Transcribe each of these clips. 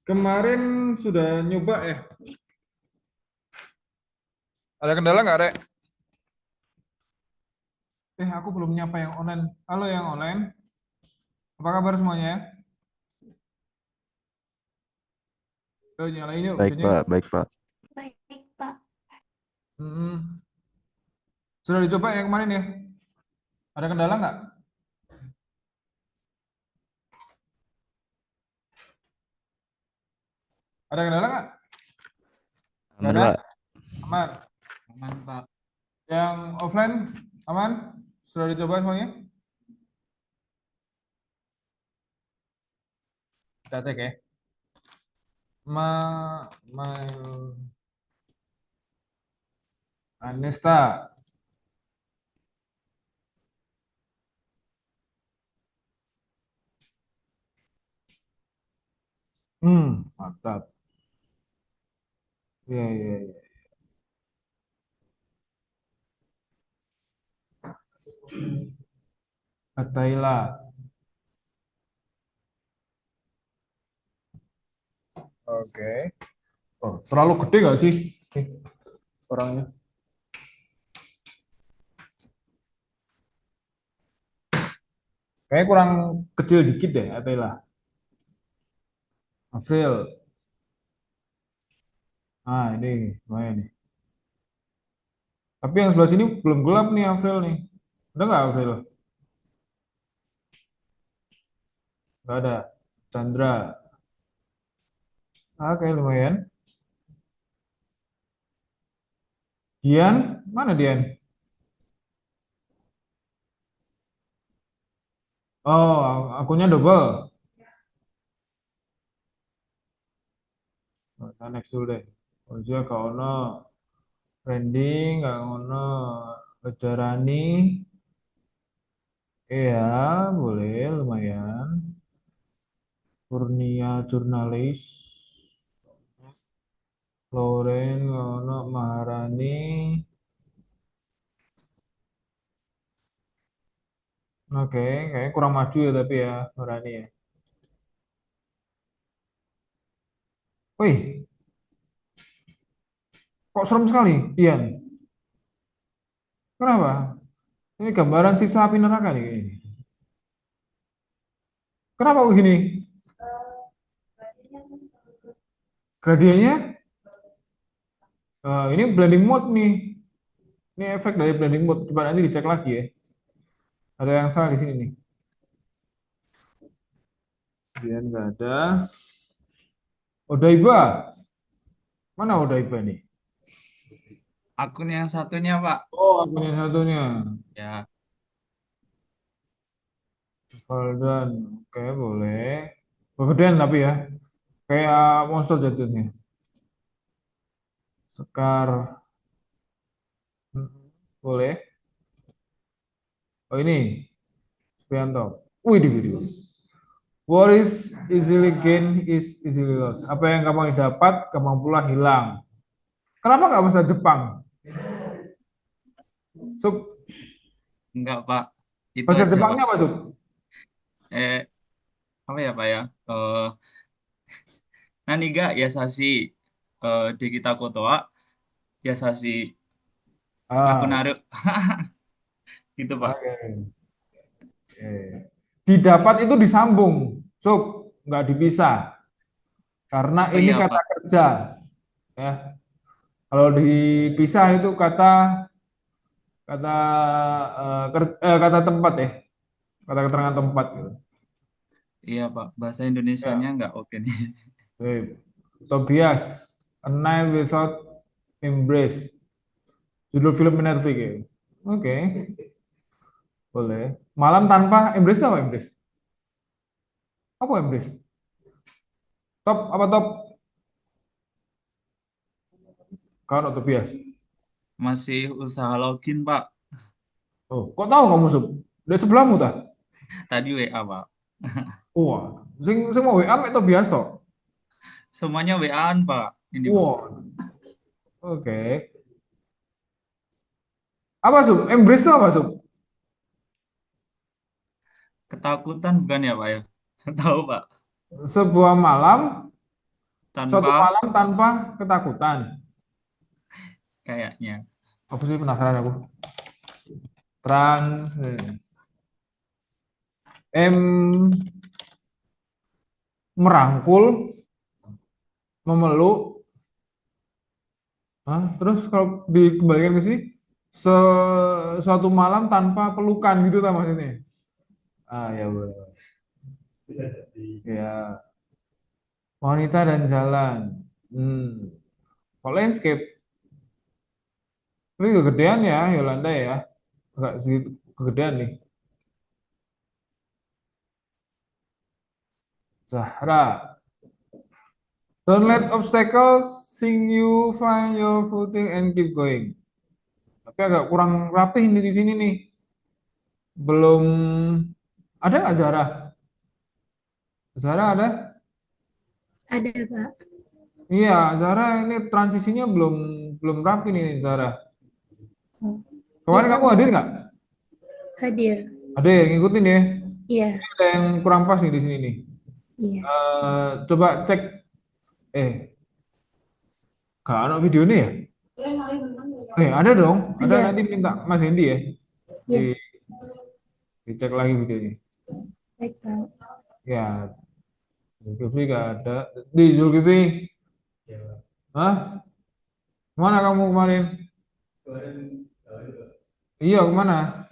Kemarin sudah nyoba ya? Ada kendala nggak, Rek? Aku belum nyapa yang online. Halo yang online, apa kabar semuanya? Nyalain yuk Baik videonya. Pak, baik Pak. Baik, Pak. Hmm, Sudah dicoba yang kemarin ya? Ada kendala nggak? Ada kendala nggak? Nggak Aman ada? Pak. Aman. Aman, Pak. Yang offline, aman? Sudah dicoba semuanya? Kita cek ya. Ma, ma, Anesta. Mantap. Iya, iya, iya. Ataila. Oke. Oh, terlalu gede nggak sih? Nih, orangnya. Kayaknya kurang kecil dikit deh, Atela. April. Ini lumayan nih. Tapi yang sebelah sini belum gelap nih April nih. Ada nggak April? Nggak ada. Chandra. Kayak lumayan. Dian, mana Dian? Oh, akunnya double. Nah, next dulu deh. Ojo kau ono. Branding, nggak ono. Bejarani. Iya, boleh, lumayan. Kurnia jurnalis. Lauren, ono Maharani. Oke, kayaknya kurang maju ya tapi ya Maharani ya. Wih, kok serem sekali, Ian? Kenapa? Ini gambaran sisa api neraka nih ini. Kenapa kok gini? Gradiennya? Ini blending mode nih. Ini efek dari blending mode. Coba nanti dicek lagi ya. Ada yang salah di sini nih. Kemudian nggak ada. Odaiba. Mana Odaiba nih? Akun yang satunya, Pak. Oh, akun yang satunya. Ya, Valdan. Oke, boleh. Kegedean tapi ya. Kayak monster jatuhnya. Sekar. Boleh. Oh ini. Prianto. Wih, di video. What is easily gain is easily lost. Apa yang gampang didapat, gampang pula hilang. Kenapa nggak bahasa Jepang? Sub, enggak, Pak. Itu bahasa aja, Pak. Jepangnya apa, Sub? Eh, apa ya, Pak ya? Naniga Yasashi Dekita Kotoa Yasashi Ah, Nakunaru. Gitu, Pak. oke. Oke. Didapat itu disambung, Sub, nggak dipisah. Karena Oh ini iya, kata Pak. kerja, ya. Kalau dipisah itu kata kata kata tempat ya, kata keterangan tempat gitu. Iya, Pak. Bahasa Ya. Indonesianya enggak oke nih. Tobias, A Night Without Embrace. Judul film Netflix ya. Oke, boleh. Malam tanpa embrace apa embrace? Apa embrace? Top apa top? Kalau Tobias. Masih usaha login, Pak. Oh, kok tahu kamu sub? Dari sebelahmu tak? Tadi WA, Pak. Wah, sing mau WA mek Tobias tok. Semuanya WA-an, Pak. Ini, Pak. Wah, oke. Apa sub? Embrace itu apa sub? Ketakutan bukan ya, Pak ya? Tahu, Pak. Sebuah malam, suatu Tanpa malam tanpa ketakutan. kayaknya. Apa sih penasaran aku? Trans, M merangkul, memeluk, terus kalau dikembalikan ke sini, suatu malam tanpa pelukan gitu tak maksudnya? Ya boleh. Ya, wanita dan jalan. Hmm. Kalau landscape, tapi kegedean ya Yolanda ya, agak segitu kegedean nih. Zahra, don't let obstacles sink you, find your footing and keep going. Tapi agak kurang rapih nih di sini nih. Belum ada nggak Zahra? Zahra ada? Ada, Pak. Iya, Zahra ini transisinya belum belum rapi nih Zahra. Oh, iya, Kemarin Pak. kamu hadir nggak? Hadir. Hadir, ngikutin ya. Iya, Ada yang kurang pas nih di sini nih. iya. Coba cek. Eh, gak ada videonya ya? Ada dong. Ada, Ada. nanti minta Mas Hendy ya. Di, Iya, dicek lagi videonya. baik, Pak. Ya, Zulkifli gak ada. Di Zulkifli. Hah? Kemana kamu kemarin? Iya, kemana?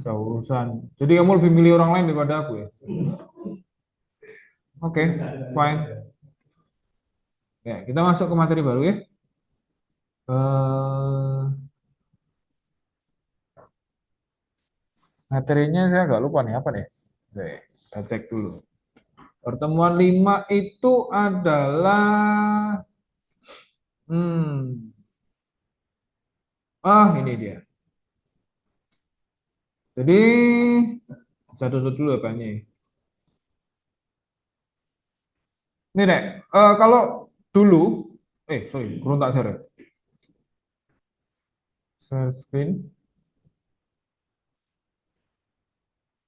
Ada urusan. Jadi kamu lebih milih orang lain daripada aku ya? Oke, fine. Ya, kita masuk ke materi baru ya. Eh, materinya saya agak lupa nih apa nih? Oke, kita cek dulu. Pertemuan 5 itu adalah hmm, ini dia. Jadi saya tutup dulu ya Pak ini. Ini Rek, kalau dulu sorry, kurang tak share. Share screen.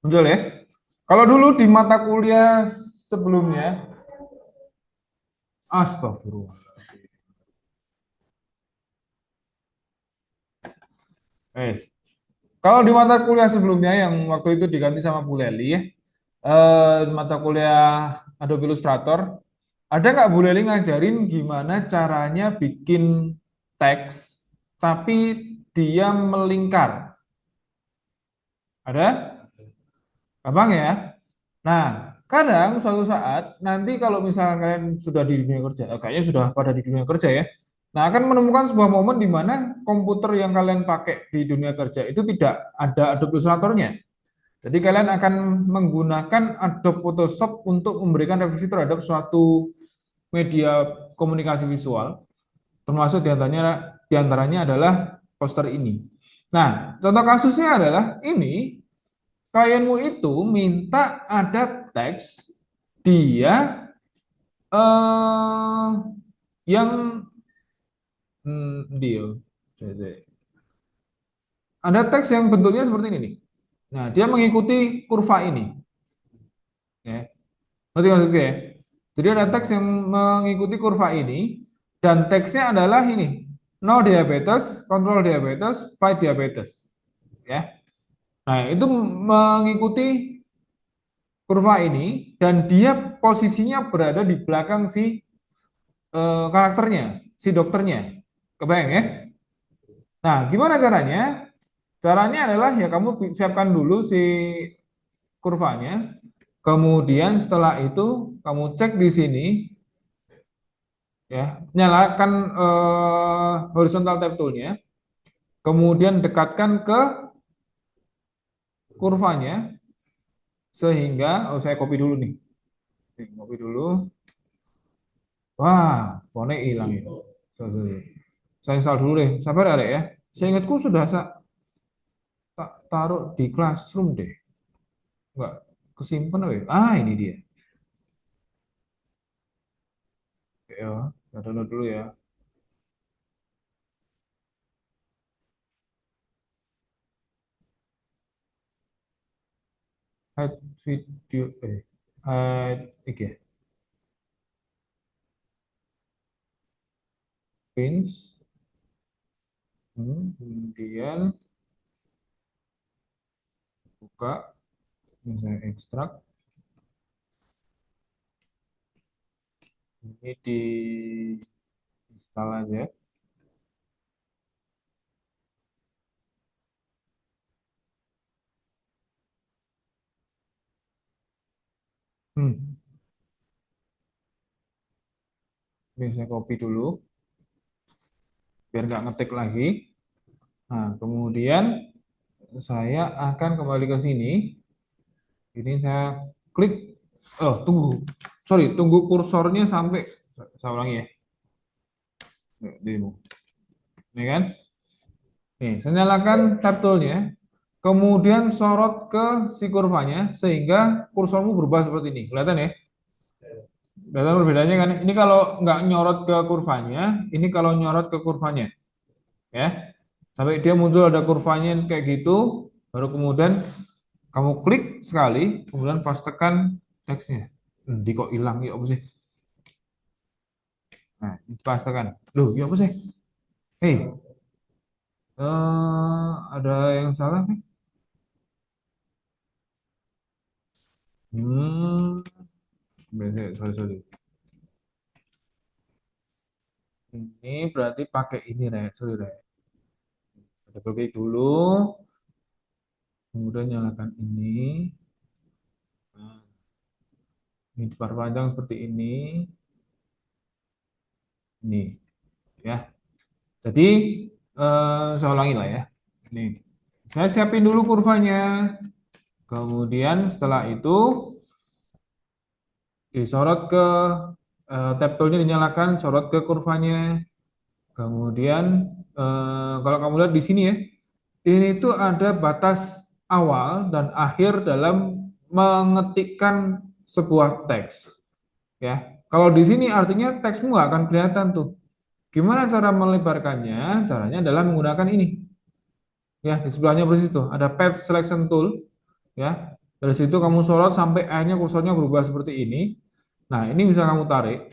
Muncul ya. Kalau dulu di mata kuliah sebelumnya, astagfirullah. Eh, Kalau di mata kuliah sebelumnya yang waktu itu diganti sama Bu Leli ya, mata kuliah Adobe Illustrator, ada nggak Bu Leli ngajarin gimana caranya bikin teks tapi dia melingkar? Ada? Gampang ya? Nah, kadang suatu saat nanti kalau misalnya kalian sudah di dunia kerja, kayaknya sudah pada di dunia kerja ya. Nah, akan menemukan sebuah momen di mana komputer yang kalian pakai di dunia kerja itu tidak ada Adobe Illustrator-nya. Jadi kalian akan menggunakan Adobe Photoshop untuk memberikan revisi terhadap suatu media komunikasi visual, termasuk diantaranya adalah poster ini. Nah, contoh kasusnya adalah ini, klienmu itu minta ada teks dia eh yang dia ada teks yang bentuknya seperti ini nih. Nah, dia mengikuti kurva ini, ya. Ngerti maksudnya ya? Jadi ada teks yang mengikuti kurva ini dan teksnya adalah ini. No diabetes, control diabetes, fight diabetes. Ya. Nah, itu mengikuti kurva ini dan dia posisinya berada di belakang si karakternya, si dokternya. Kebayang ya? Nah, gimana caranya? Caranya adalah ya kamu siapkan dulu si kurvanya. Kemudian setelah itu kamu cek di sini ya, nyalakan horizontal tab toolnya, kemudian dekatkan ke kurvanya sehingga saya copy dulu nih. Copy dulu. Wah, fontnya hilang itu. Saya install dulu deh. Sabar ada ya. Saya ingatku sudah tak taruh di Classroom deh. Enggak kesimpan apa ya? Ini dia. Oke, ya, saya download dulu ya. hide video hide oke pinch kemudian buka misalnya ekstrak ini di install aja. Ini saya copy dulu biar nggak ngetik lagi. Nah, kemudian saya akan kembali ke sini. Ini saya klik. Oh, tunggu kursornya sampai saya ulangi ya. Ini kan? Nih, saya nyalakan tab toolnya. Kemudian sorot ke si kurvanya sehingga kursormu berubah seperti ini. Kelihatan ya? Kelihatan perbedaannya kan? Ini kalau nggak nyorot ke kurvanya, ini kalau nyorot ke kurvanya. Ya. Sampai dia muncul ada kurvanya kayak gitu, baru kemudian kamu klik sekali, kemudian pas tekan teksnya. Di kok hilang ya apa sih? Nah, pas tekan. Loh, ya apa sih? Hei, ada yang salah nih? Hmm, sorry. Ini berarti pakai ini, Rek. Sorry, Rek. Double klik dulu, kemudian nyalakan ini. Nah, ini diperpanjang seperti ini. Ini, ya. Jadi, saya ulangi lah ya. Nih, saya siapin dulu kurvanya. Kemudian setelah itu disorot ke tab toolnya dinyalakan, sorot ke kurvanya. Kemudian kalau kamu lihat di sini ya, ini tuh ada batas awal dan akhir dalam mengetikkan sebuah teks. Ya, kalau di sini artinya teksmu nggak akan kelihatan tuh. Gimana cara melebarkannya? Caranya adalah menggunakan ini. Ya, di sebelahnya persis tuh ada Path Selection Tool. Ya, dari situ kamu sorot sampai akhirnya kursornya berubah seperti ini. Nah, ini bisa kamu tarik,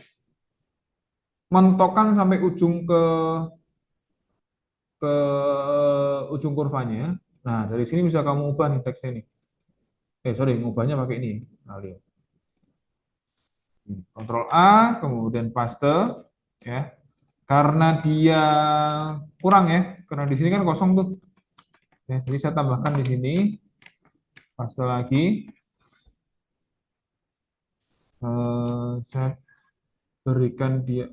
mentokkan sampai ke ujung kurvanya. Nah, dari sini bisa kamu ubah nih teksnya nih. Sorry, ngubahnya pakai ini. Nah, lihat. Ctrl A, kemudian paste, ya. Karena dia kurang ya, karena di sini kan kosong tuh. Ya, jadi saya tambahkan di sini, paste lagi. Saya berikan dia,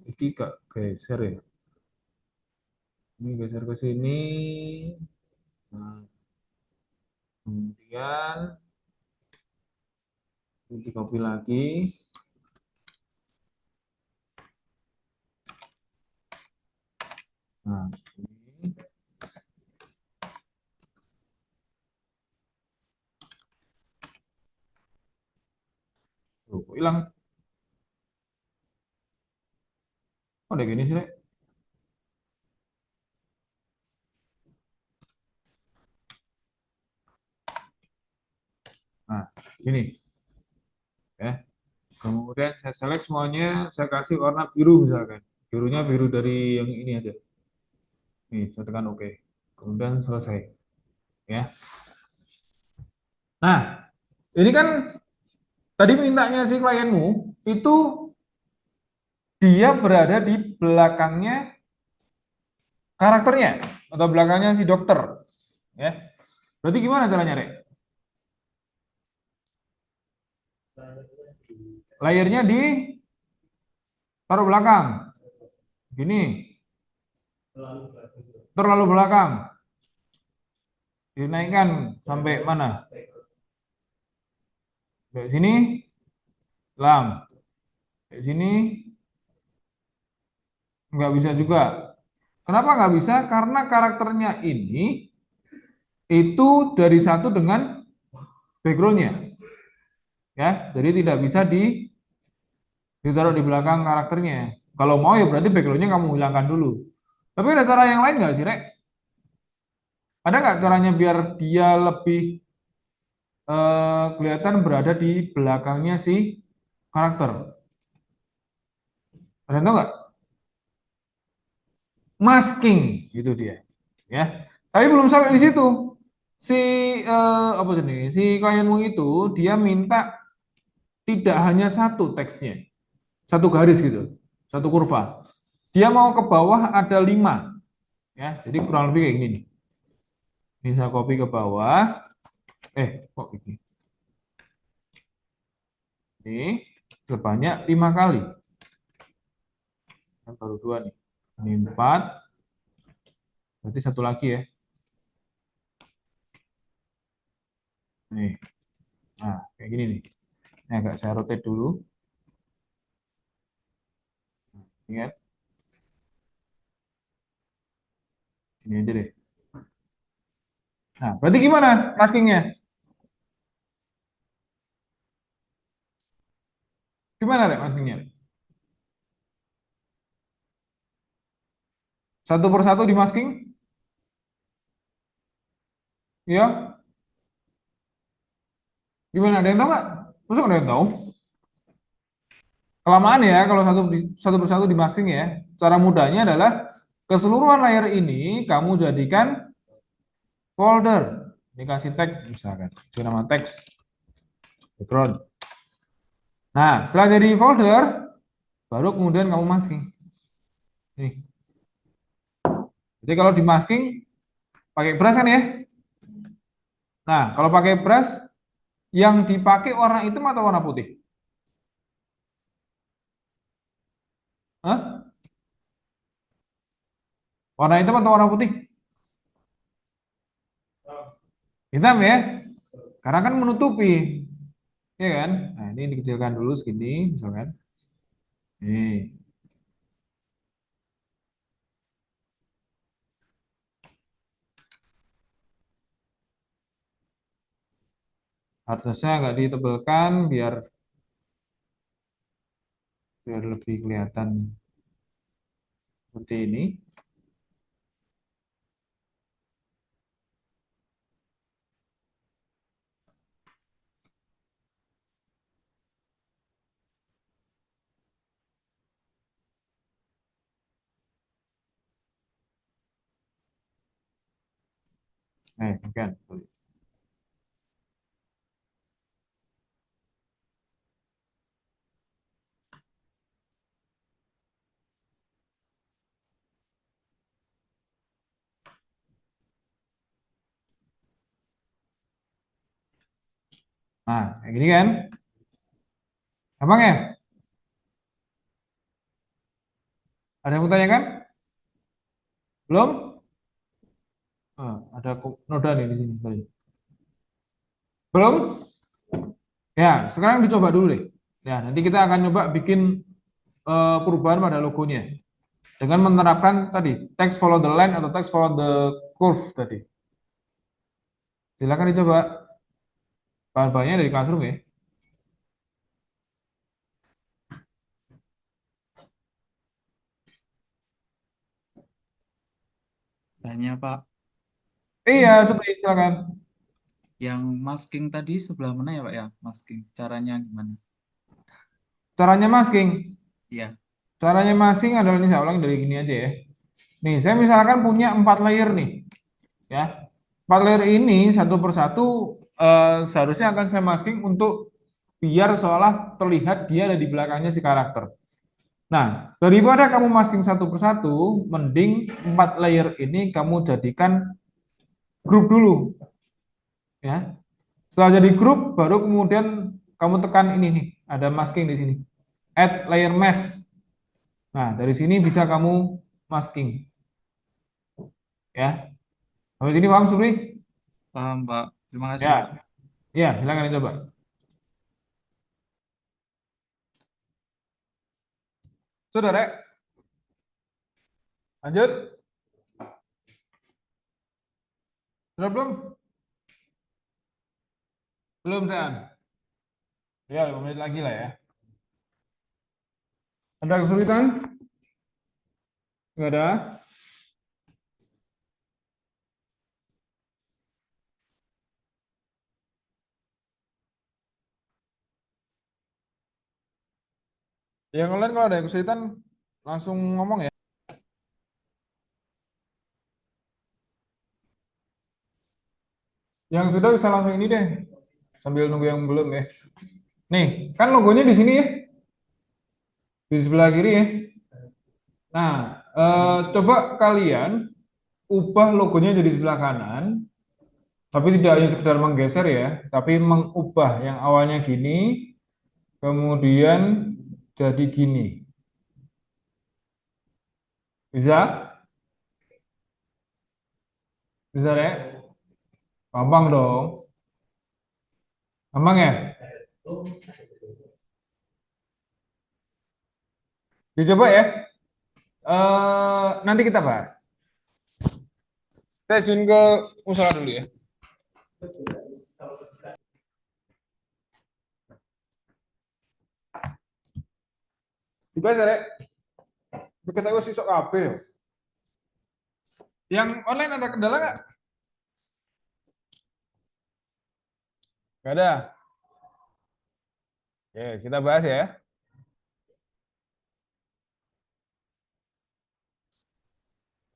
ini gak geser ya. Ini geser ke sini. Nah, kemudian ini di copy lagi. Nah, ini. Tuh, kok hilang. Oh, udah gini sih, Rek. Nah, ini. Ya. Kemudian saya select semuanya, saya kasih warna biru misalkan. Birunya biru dari yang ini aja. Nih, saya tekan OK. Kemudian selesai. Ya. Nah, ini kan tadi mintanya si klienmu itu dia berada di belakangnya karakternya atau belakangnya si dokter. Ya. Berarti gimana caranya, Rek? Layernya di taruh belakang. Gini. Terlalu belakang. Dinaikkan sampai mana? Dari sini, lang. Dari sini, nggak bisa juga. Kenapa nggak bisa? Karena karakternya ini itu dari satu dengan backgroundnya. Ya, jadi tidak bisa ditaruh di belakang karakternya. Kalau mau ya berarti backgroundnya kamu hilangkan dulu. Tapi ada cara yang lain nggak sih, Rek? Ada nggak caranya biar dia lebih kelihatan berada di belakangnya si karakter. Ada yang tahu nggak? Masking, itu dia. Ya, tapi belum sampai di situ. Si apa sih? Si klienmu itu dia minta tidak hanya satu teksnya, satu garis gitu, satu kurva. Dia mau ke bawah ada 5, ya. Jadi kurang lebih kayak gini nih. Ini saya copy ke bawah. Kok ini? Ini sebanyak 5 kali. Kan baru 2 nih. Ini 4. Berarti satu lagi ya. Nih. Nah, kayak gini nih. Ini agak saya rotate dulu. Ingat. Ini aja deh. Nah, berarti gimana maskingnya? Gimana deh maskingnya? Satu persatu di masking? Ya, gimana? Ada yang tahu nggak? Masa nggak ada yang tahu? Kelamaan ya kalau satu persatu di masking ya. Cara mudahnya adalah keseluruhan layer ini kamu jadikan folder. Ini kasih tag misalkan. Kasih nama teks background. Nah, setelah jadi folder, baru kemudian kamu masking. Nih. Jadi kalau di masking pakai brush kan ya? Nah, kalau pakai brush yang dipakai warna hitam atau warna putih? Hah? Warna hitam atau warna putih? Hitam ya? Karena kan menutupi, ya kan? Nah, ini dikecilkan dulu segini, misalkan. Nih. Atasnya agak ditebelkan biar biar lebih kelihatan seperti ini. Kan. Nah, kayak gini kan? Gampang ya? Ada yang mau tanyakan? Belum? Ada noda nih di sini. Sorry. Belum? Ya, sekarang dicoba dulu deh. Ya, nanti kita akan coba bikin perubahan pada logonya dengan menerapkan tadi text follow the line atau text follow the curve tadi. Silakan dicoba. Bahan-bahannya dari Classroom ya. Tanya Pak, Iya, seperti silakan. yang masking tadi sebelah mana ya Pak ya? Masking. Caranya gimana? Caranya masking. Iya. Caranya masking adalah ini saya ulang dari gini aja ya. Nih, saya misalkan punya 4 layer nih, ya. 4 layer ini satu persatu seharusnya akan saya masking untuk biar seolah terlihat dia ada di belakangnya si karakter. Nah, daripada kamu masking satu persatu, mending 4 layer ini kamu jadikan grup dulu, ya. Setelah jadi grup, baru kemudian kamu tekan ini nih, ada masking di sini. Add layer mask. Nah, dari sini bisa kamu masking, ya. Sampai sini paham, Supri? Paham Pak. Terima kasih Pak. Ya, ya, silakan dicoba. Sudah, Rek? Lanjut? Sudah belum? Belum, San. Ya, 5 menit lagi lah ya. Ada kesulitan? Enggak ada? Yang lain kalau ada yang kesulitan langsung ngomong ya. Yang sudah bisa langsung ini deh. Sambil nunggu yang belum ya. Nih, kan logonya di sini ya. Di sebelah kiri ya. Nah, coba kalian ubah logonya jadi sebelah kanan, tapi tidak hanya sekedar menggeser ya, tapi mengubah yang awalnya gini, kemudian jadi gini. Bisa? Bisa ya? Gampang dong. Gampang ya? Dicoba ya. Nanti kita bahas. Kita izin ke usaha dulu ya. Dibahas ya, Rek. Kita tahu sisok KB. Yang online ada kendala nggak? Nggak ada. Oke, kita bahas ya.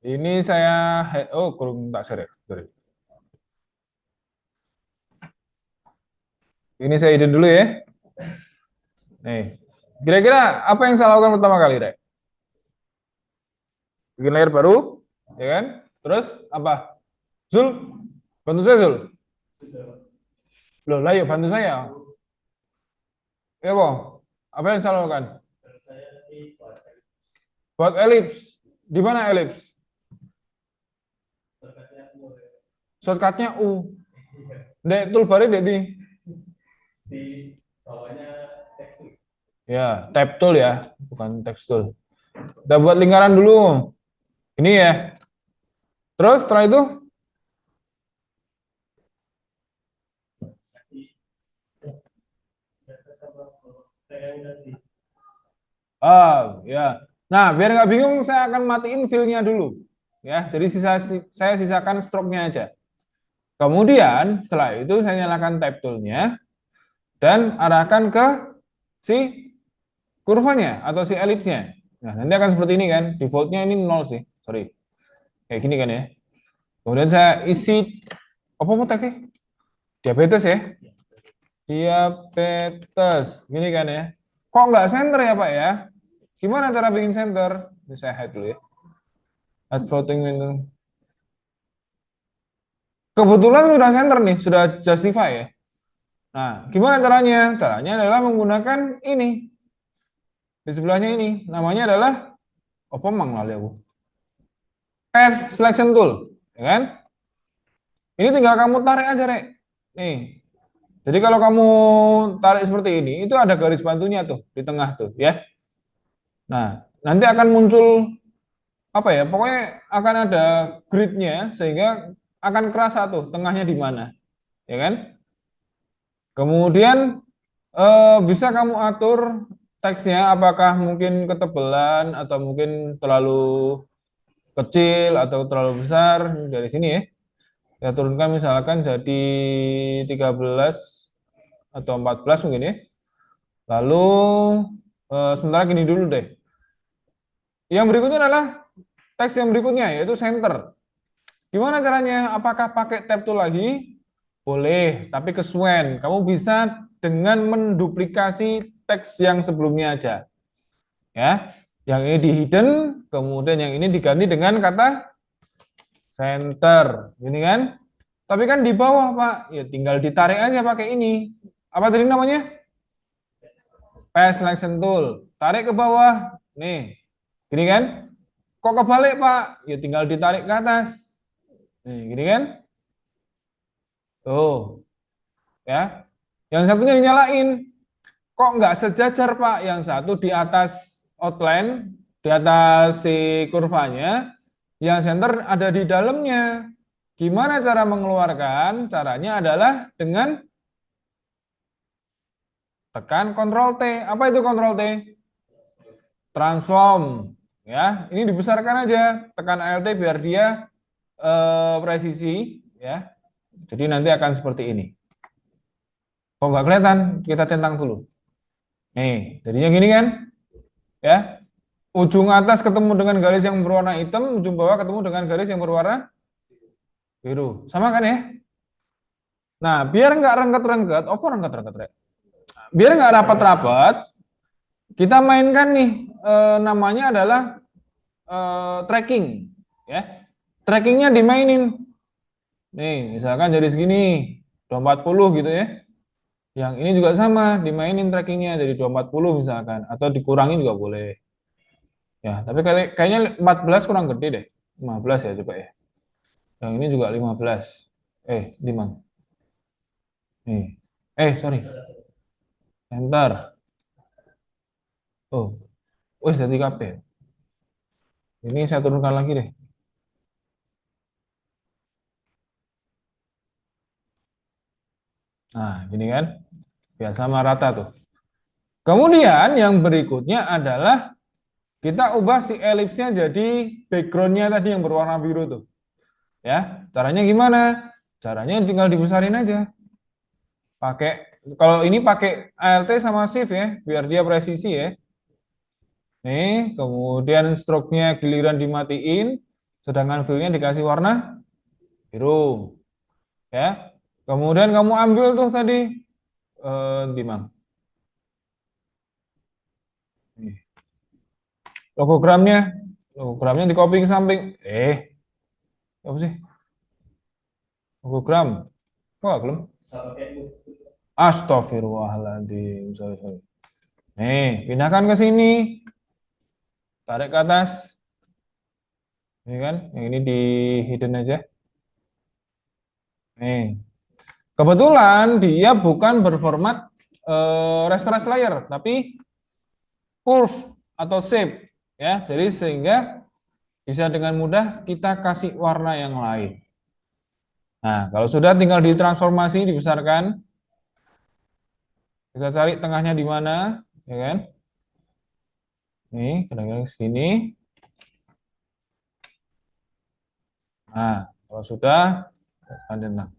Ini saya, oh kurang tak share ya. Sorry. Ini saya ide dulu ya. Nih, kira-kira apa yang saya lakukan pertama kali, Rek? Bikin layar baru, ya kan? Terus apa? Zul, bantu saya Zul. Loh, lah yuk bantu saya. Ya, Boh. Apa yang saya lakukan? Buat elips. Di mana elips? Shortcutnya U. Dek, toolbar dek di bawahnya text tool. Ya, tab tool ya, bukan text tool. Udah buat lingkaran dulu. Ini ya. Terus setelah itu ya. Nah, biar nggak bingung, saya akan matiin fill-nya dulu. Ya, jadi saya sisakan stroke-nya aja. Kemudian setelah itu saya nyalakan type tool-nya dan arahkan ke si kurvanya atau si elipsnya. Nah, nanti akan seperti ini kan. Default-nya ini 0 sih. Sorry. Kayak gini kan ya. Kemudian saya isi apa mau tagnya? Diabetes ya. Diabetes. Gini kan ya. Kok nggak center ya, Pak ya? Gimana cara bikin center? Ini saya hide dulu ya. Add floating window. Kebetulan sudah center nih, sudah justify ya. Nah, gimana caranya? Caranya adalah menggunakan ini. Di sebelahnya ini, namanya adalah apa mang lali aku. Path selection tool, ya kan? Ini tinggal kamu tarik aja, Rek. Nih. Jadi kalau kamu tarik seperti ini, itu ada garis bantunya tuh di tengah tuh, ya. Nah, nanti akan muncul apa ya? Pokoknya akan ada gridnya sehingga akan kerasa tuh tengahnya di mana, ya kan? Kemudian bisa kamu atur teksnya apakah mungkin ketebalan atau mungkin terlalu kecil atau terlalu besar dari sini ya. Kita turunkan misalkan jadi 13 atau 14 mungkin ya. Lalu sementara gini dulu deh. Yang berikutnya adalah teks yang berikutnya yaitu center. Gimana caranya? Apakah pakai tab tool lagi? Boleh, tapi kesuwen. Kamu bisa dengan menduplikasi teks yang sebelumnya aja. Ya, yang ini di hidden, kemudian yang ini diganti dengan kata center. Ini kan? Tapi kan di bawah, Pak. Ya tinggal ditarik aja pakai ini. Apa tadi namanya? Path selection tool. Tarik ke bawah. Nih. Gini kan? Kok kebalik, Pak? Ya tinggal ditarik ke atas. Nih, gini kan? Tuh. Ya. Yang satunya dinyalain. Kok nggak sejajar, Pak? Yang satu di atas outline, di atas si kurvanya, yang center ada di dalamnya. Gimana cara mengeluarkan? Caranya adalah dengan tekan Ctrl T. Apa itu Ctrl T? Transform. Ya, ini dibesarkan aja. Tekan Alt biar dia presisi. Ya. Jadi nanti akan seperti ini. Kok nggak kelihatan? Kita centang dulu. Nih, jadinya gini kan? Ya. Ujung atas ketemu dengan garis yang berwarna hitam, ujung bawah ketemu dengan garis yang berwarna biru. Sama kan ya? Nah, biar nggak rengket-rengket, apa rengket-rengket, Rek? Biar nggak rapat-rapat, kita mainkan nih, namanya adalah tracking. Ya. Trackingnya dimainin. Nih, misalkan jadi segini, 240 gitu ya. Yang ini juga sama, dimainin trackingnya jadi 240 misalkan, atau dikurangi juga boleh. Ya, tapi kayaknya 14 kurang gede deh. 15 ya coba ya. Yang ini juga 15. Dimang. Nih. Sorry. Enter. Oh, wes jadi kabeh. Ini saya turunkan lagi deh. Nah, gini kan. Biasa sama rata tuh. Kemudian yang berikutnya adalah kita ubah si elipsnya jadi backgroundnya tadi yang berwarna biru tuh. Ya, caranya gimana? Caranya tinggal dibesarin aja. Kalau ini pakai ALT sama shift ya, biar dia presisi ya. Nih, kemudian stroke-nya giliran dimatiin, sedangkan fill-nya dikasih warna biru. Ya. Kemudian kamu ambil tuh tadi di mana? Logogramnya di copy ke samping. Apa sih? Logogram. Kok belum? Astagfirullahaladzim. Sorry. Nih, pindahkan ke sini. Tarik ke atas. Ini kan, yang ini di hidden aja. Nih. Kebetulan dia bukan berformat raster layer, tapi curve atau shape. Ya, jadi sehingga bisa dengan mudah kita kasih warna yang lain. Nah, kalau sudah tinggal ditransformasi, dibesarkan. Kita cari tengahnya di mana, ya kan? Nih, kira-kira segini. Nah, kalau sudah, lanjutkan.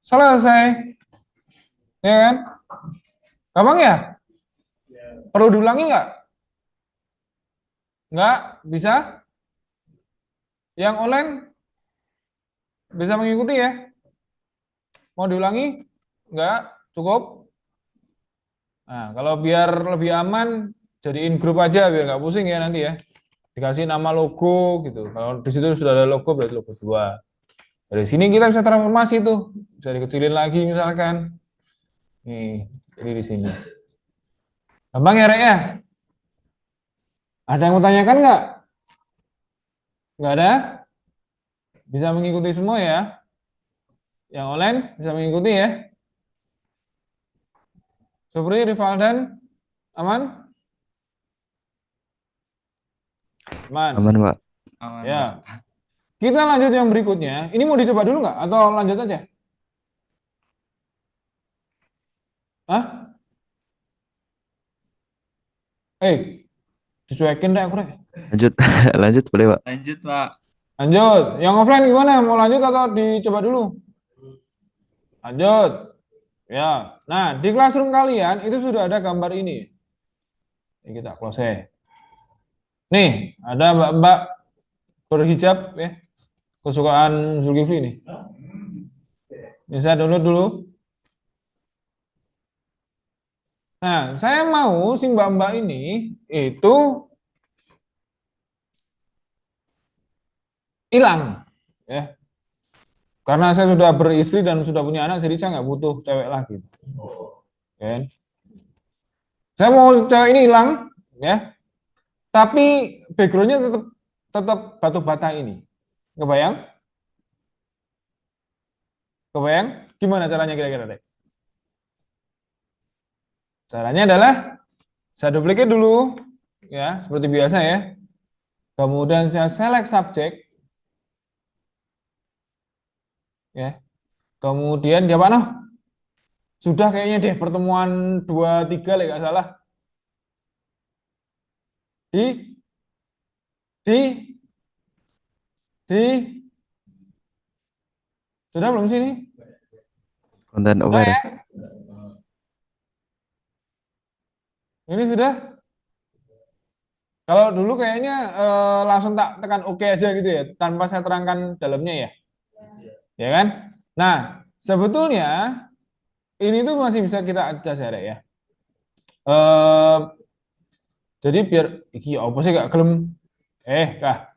Selesai. Ya kan? Gampang ya? Perlu diulangi nggak? Nggak? Bisa? Yang online bisa mengikuti ya? Mau diulangi? Nggak? Cukup? Nah, kalau biar lebih aman, jadiin grup aja biar nggak pusing ya nanti ya. Dikasih nama logo gitu. Kalau di situ sudah ada logo berarti logo 2. Dari sini kita bisa transformasi tuh. Bisa dikecilin lagi misalkan. Nih, jadi di sini. Gampang ya, Rek ya? Ada yang mau tanyakan nggak? Nggak ada? Bisa mengikuti semua ya? Yang online bisa mengikuti ya? Supri, Rivaldan, aman? Aman. Aman, Pak. Aman, Ya. Pak. Kita lanjut yang berikutnya. Ini mau dicoba dulu nggak? Atau lanjut aja? Hah? Dicuekin deh aku, Rek. Lanjut, lanjut boleh, Pak. Lanjut, Pak. Lanjut. Yang offline gimana? Mau lanjut atau dicoba dulu? Lanjut. Ya. Nah, di classroom kalian itu sudah ada gambar ini. Ini kita close. Nih, ada mbak-mbak berhijab ya. Kesukaan Zulkifli nih. Bisa download dulu. Nah, saya mau si mbak-mbak ini itu hilang ya. Karena saya sudah beristri dan sudah punya anak, jadi saya nggak butuh cewek lagi. Ya. Saya mau cewek ini hilang, ya. Tapi backgroundnya tetap batu bata ini. Kebayang? Kebayang? Gimana caranya kira-kira, Dek? Caranya adalah saya duplicate dulu, ya, seperti biasa ya. Kemudian saya select subject, ya. Kemudian dia mana? Sudah kayaknya deh pertemuan 2-3 nggak salah. Di di sudah belum sini? Konten Sudah aware. ya? Ini sudah? Kalau dulu kayaknya langsung tak tekan oke aja gitu ya, tanpa saya terangkan dalamnya ya. Ya kan? Nah, sebetulnya ini tuh masih bisa kita adjust ya, Rek, ya. Eh, jadi biar iki apa sih gak gelem kah.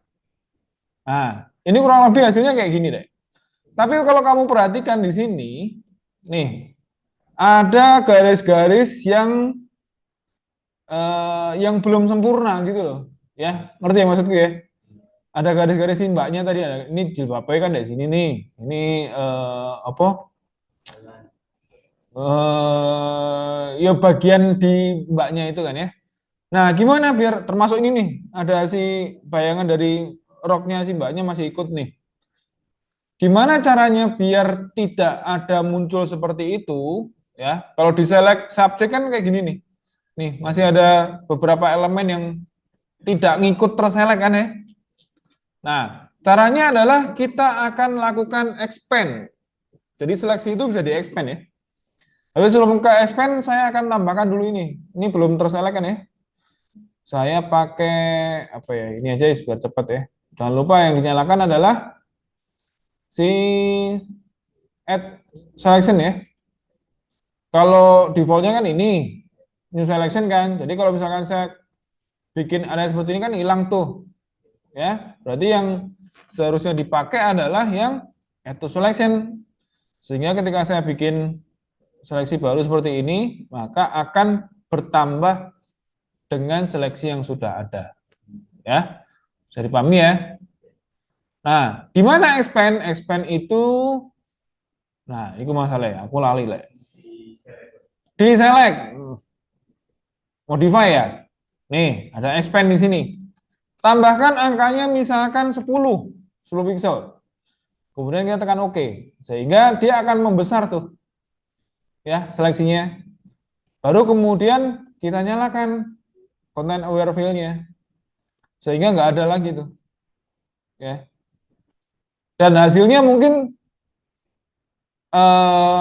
Nah, ini kurang lebih hasilnya kayak gini, Rek. Tapi kalau kamu perhatikan di sini, nih, ada garis-garis yang belum sempurna gitu loh. Ya, ngerti ya maksudku ya? Ada garis-garis mbaknya tadi ada. Ini jilbabnya kan dari sini nih. Ini apa? Ya bagian di mbaknya itu kan ya. Nah, gimana biar termasuk ini nih, ada si bayangan dari roknya si mbaknya masih ikut nih. Gimana caranya biar tidak ada muncul seperti itu, ya? Kalau di select subjek kan kayak gini nih. Nih, masih ada beberapa elemen yang tidak ngikut terselect kan ya. Nah, caranya adalah kita akan lakukan expand. Jadi seleksi itu bisa di-expand ya. Tapi sebelum ke expand, saya akan tambahkan dulu ini. Ini belum terselect kan ya. Saya pakai apa ya? Ini aja biar cepat ya. Jangan lupa yang dinyalakan adalah si add selection ya. Kalau defaultnya kan ini new selection kan. Jadi kalau misalkan saya bikin area seperti ini kan hilang tuh. Ya, berarti yang seharusnya dipakai adalah yang add to selection. Sehingga ketika saya bikin seleksi baru seperti ini, maka akan bertambah dengan seleksi yang sudah ada. Ya, bisa dipahami ya. Nah, di mana expand? Expand itu, nah, itu masalahnya. Aku lali lah. Di select, modify ya. Nih, ada expand di sini. Tambahkan angkanya misalkan 10 pixel. Kemudian kita tekan OK, sehingga dia akan membesar tuh, ya seleksinya. Baru kemudian kita nyalakan content aware fill-nya, sehingga nggak ada lagi tuh, ya. Dan hasilnya mungkin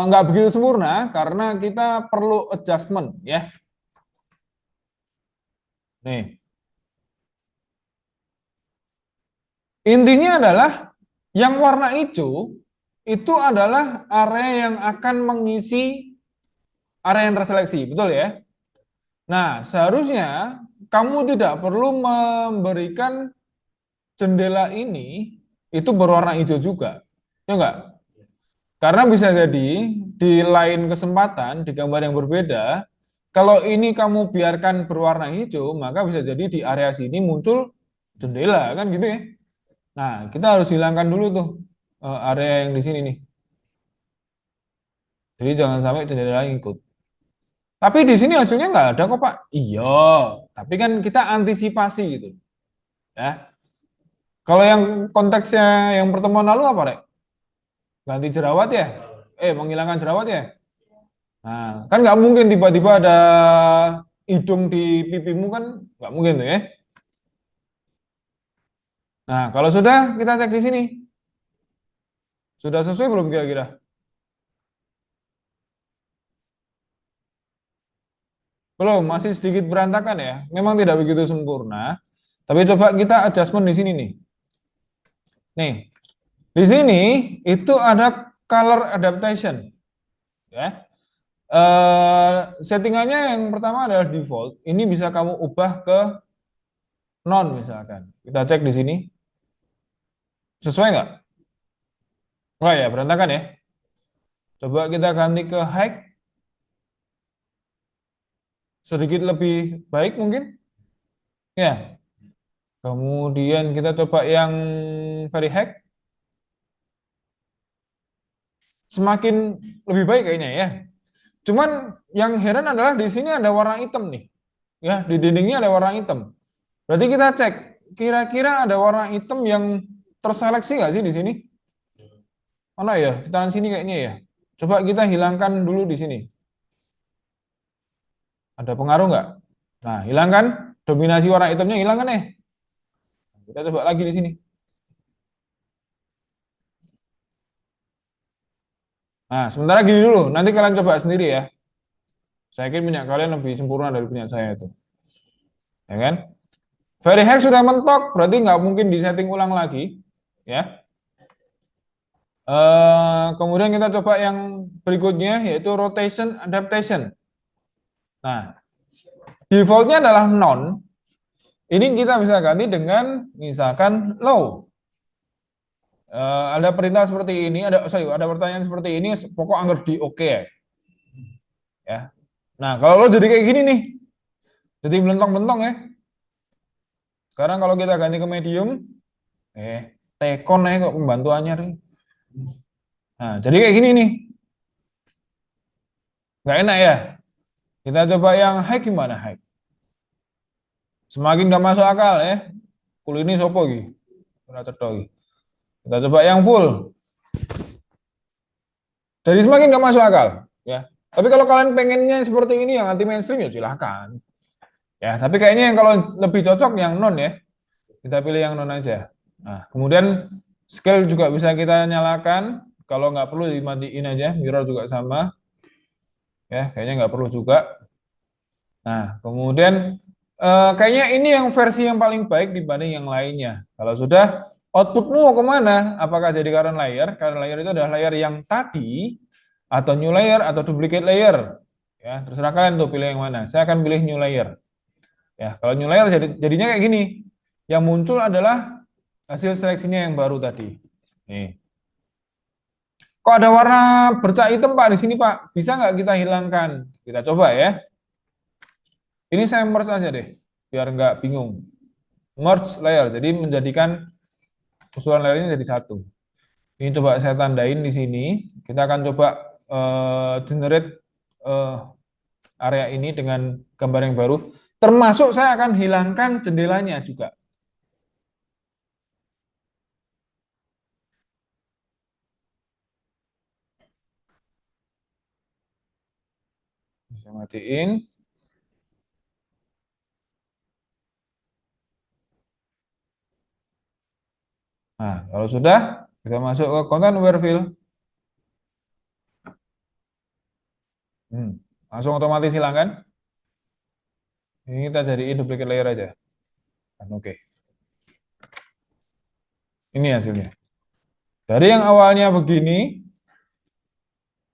nggak begitu sempurna karena kita perlu adjustment, ya. Nih, intinya adalah yang warna hijau itu adalah area yang akan mengisi area yang terseleksi, betul ya? Nah, seharusnya kamu tidak perlu memberikan jendela ini itu berwarna hijau juga. Ya enggak? Karena bisa jadi di lain kesempatan, di gambar yang berbeda, kalau ini kamu biarkan berwarna hijau, maka bisa jadi di area sini muncul jendela, kan gitu ya. Nah, kita harus hilangkan dulu tuh area yang di sini nih. Jadi jangan sampai jendela ikut. Tapi di sini hasilnya nggak ada kok Pak. Iya, tapi kan kita antisipasi gitu. Ya. Kalau yang konteksnya yang pertemuan lalu apa, Rek? Ganti jerawat ya? Menghilangkan jerawat ya? Nah, kan nggak mungkin tiba-tiba ada hidung di pipimu kan nggak mungkin tuh ya. Nah, kalau sudah kita cek di sini. Sudah sesuai belum kira-kira? Belum, masih sedikit berantakan ya. Memang tidak begitu sempurna. Tapi coba kita adjustment di sini nih. Nih, di sini itu ada color adaptation. Ya. Settingannya yang pertama adalah default. Ini bisa kamu ubah ke non misalkan. Kita cek di sini. Sesuai nggak? Enggak ya, berantakan ya. Coba kita ganti ke high. Sedikit lebih baik mungkin. Ya. Kemudian kita coba yang very high. Semakin lebih baik kayaknya ya. Cuman yang heran adalah di sini ada warna hitam nih. Ya, di dindingnya ada warna hitam. Berarti kita cek, kira-kira ada warna hitam yang terseleksi nggak sih di sini? Mana ya? Sekitaran sini kayaknya ya. Coba kita hilangkan dulu di sini. Ada pengaruh nggak? Nah, hilangkan. Dominasi warna hitamnya hilangkan nih. Kita coba lagi di sini. Nah, sementara gini dulu. Nanti kalian coba sendiri ya. Saya yakin punya kalian lebih sempurna dari punya saya itu. Ya kan? Very high sudah mentok, berarti nggak mungkin disetting ulang lagi, ya. Kemudian kita coba yang berikutnya, yaitu rotation adaptation. Nah, defaultnya adalah none. Ini kita bisa ganti dengan misalkan low. Ada perintah seperti ini, ada pertanyaan seperti ini, pokok anggap di oke ya. Nah, kalau lo jadi kayak gini nih, jadi melentong-melentong ya. Sekarang kalau kita ganti ke medium, tekon kok pembantuannya nih. Nah, jadi kayak gini nih. Nggak enak ya. Kita coba yang high gimana high? Semakin nggak masuk akal ya. Full ini sopo gitu. Kita coba yang full. Jadi semakin nggak masuk akal ya. Tapi kalau kalian pengennya seperti ini yang anti mainstream ya silahkan. Ya, tapi kayaknya yang kalau lebih cocok yang non ya. Kita pilih yang non aja. Nah, kemudian scale juga bisa kita nyalakan. Kalau nggak perlu dimatiin aja. Mirror juga sama. Ya, kayaknya nggak perlu juga. Nah, kemudian kayaknya ini yang versi yang paling baik dibanding yang lainnya. Kalau sudah, outputmu mau kemana? Apakah jadi current layer? Current layer itu adalah layer yang tadi, atau new layer, atau duplicate layer. Ya, terserah kalian tuh pilih yang mana. Saya akan pilih new layer. Ya, kalau new layer jadinya kayak gini. Yang muncul adalah hasil seleksinya yang baru tadi. Nih. Kok ada warna bercak hitam Pak di sini Pak? Bisa nggak kita hilangkan? Kita coba ya. Ini saya merge aja deh, biar nggak bingung. Merge layer, jadi menjadikan usulan layernya jadi satu. Ini coba saya tandain di sini. Kita akan coba generate area ini dengan gambar yang baru. Termasuk saya akan hilangkan jendelanya juga. Bisa matiin. Nah, kalau sudah, kita masuk ke content aware fill. Langsung otomatis hilang kan? Ini kita jadiin duplicate layer aja. Oke. Ini hasilnya. Dari yang awalnya begini,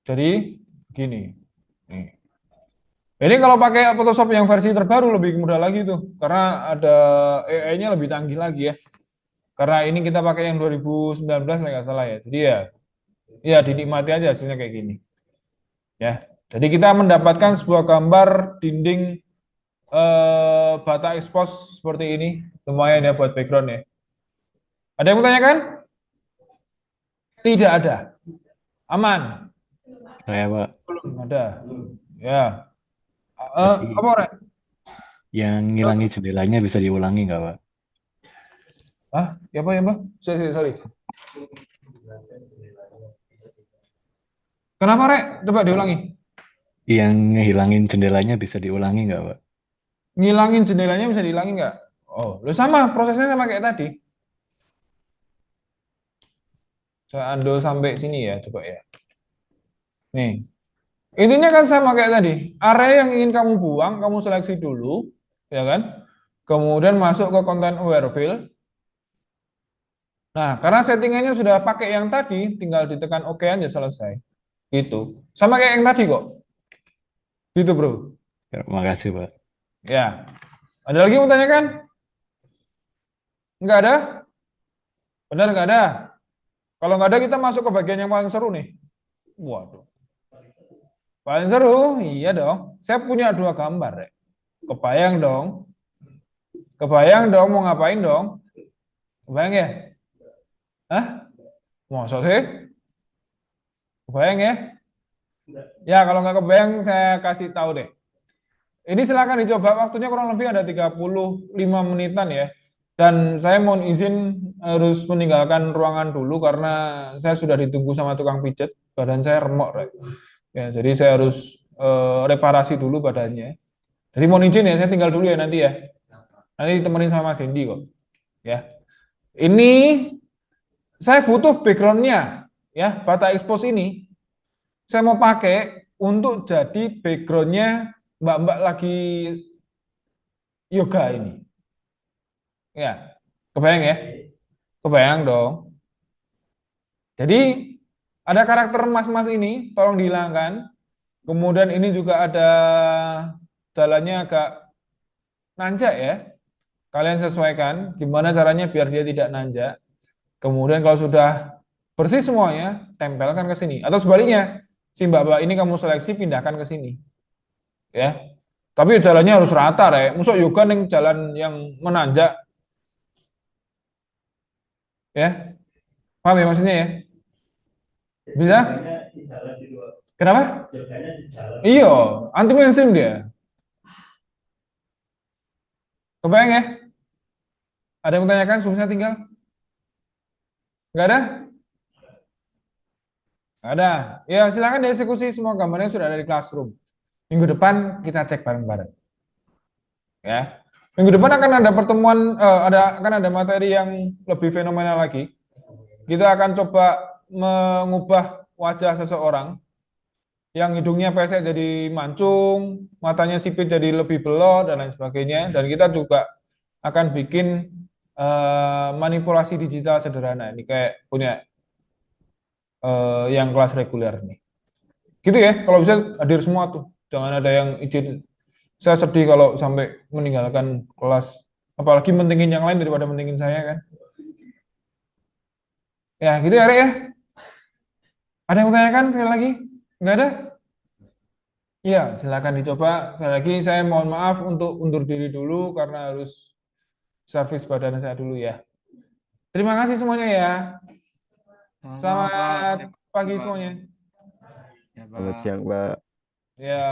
jadi begini. Nih. Ini kalau pakai Photoshop yang versi terbaru lebih mudah lagi tuh, karena ada AI-nya lebih canggih lagi ya. Karena ini kita pakai yang 2019 nggak salah ya. Jadi ya dinikmati aja hasilnya kayak gini. Ya. Jadi kita mendapatkan sebuah gambar dinding bata expose seperti ini, lumayan ya buat background ya. Ada yang mau tanyakan? Tidak ada. Aman. Saya Pak, Belum ada. Ya. Berarti Apa Rek? yang ngilangi jendelanya bisa diulangi nggak Pak? Ya apa ya Mbak? Sorry. Kenapa Rek? Coba diulangi. Yang ngehilangin jendelanya bisa diulangi nggak Pak? Ngilangin jendelanya bisa dihilangin nggak? Oh, lu sama prosesnya sama kayak tadi. Saya undo sampai sini ya, coba ya. Nih, intinya kan sama kayak tadi. Area yang ingin kamu buang, kamu seleksi dulu, ya kan? Kemudian masuk ke content aware fill. Nah, karena settingannya sudah pakai yang tadi, tinggal ditekan OK aja selesai. Gitu. Sama kayak yang tadi kok. Gitu, Bro. Ya, makasih Pak. Ya. Ada lagi yang mau tanyakan? Enggak ada? Benar enggak ada? Kalau enggak ada, kita masuk ke bagian yang paling seru nih. Waduh. Paling seru? Iya dong. Saya punya 2 gambar, Rek. Kebayang dong. Kebayang dong mau ngapain dong? Kebayang ya? Hah? Masa sih? Kebayang ya? Ya, kalau nggak kebayang saya kasih tahu deh. Ini silakan dicoba, waktunya kurang lebih ada 35 menitan ya. Dan saya mohon izin harus meninggalkan ruangan dulu karena saya sudah ditunggu sama tukang pijet, badan saya remuk, Rek. Ya, jadi saya harus reparasi dulu badannya. Jadi mohon izin ya, saya tinggal dulu ya nanti ya. Nanti ditemenin sama Mas Hendy kok. Ya. Ini saya butuh backgroundnya, ya, bata expose ini. Saya mau pakai untuk jadi backgroundnya mbak-mbak lagi yoga ini. Ya, kebayang ya? Kebayang dong. Jadi ada karakter mas-mas ini, tolong dihilangkan. Kemudian ini juga ada jalannya agak nanjak ya. Kalian sesuaikan gimana caranya biar dia tidak nanjak. Kemudian kalau sudah bersih semuanya, tempelkan ke sini. Atau sebaliknya, si mbak-mbak ini kamu seleksi, pindahkan ke sini. Ya. Tapi jalannya harus rata, ya. Masuk yoga ning jalan yang menanjak. Ya. Paham ya maksudnya ya? Bisa? Kenapa? Iya, anti mainstream dia. Kebayang ya? Ada yang menanyakan, sebelumnya tinggal? Nggak ada? Nggak ada. Ya, silakan dieksekusi semua gambarnya sudah ada di Classroom. Minggu depan kita cek bareng-bareng. Ya. Minggu depan akan ada pertemuan, akan ada materi yang lebih fenomenal lagi. Kita akan coba mengubah wajah seseorang yang hidungnya pesek jadi mancung, matanya sipit jadi lebih belok dan lain sebagainya. Dan kita juga akan bikin manipulasi digital sederhana. Ini kayak punya yang kelas reguler nih. Gitu ya, kalau bisa hadir semua tuh. Jangan ada yang izin. Saya sedih kalau sampai meninggalkan kelas. Apalagi mentingin yang lain daripada mentingin saya kan. Ya, gitu ya, Rek ya. Ada yang menanyakan sekali lagi? Nggak ada? Iya, silakan dicoba. Sekali lagi saya mohon maaf untuk undur diri dulu karena harus servis badan saya dulu ya. Terima kasih semuanya ya. Sama-sama, Pak. Selamat pagi Pak. semuanya. Ya, Selamat Pak. siang, Mbak. Ya.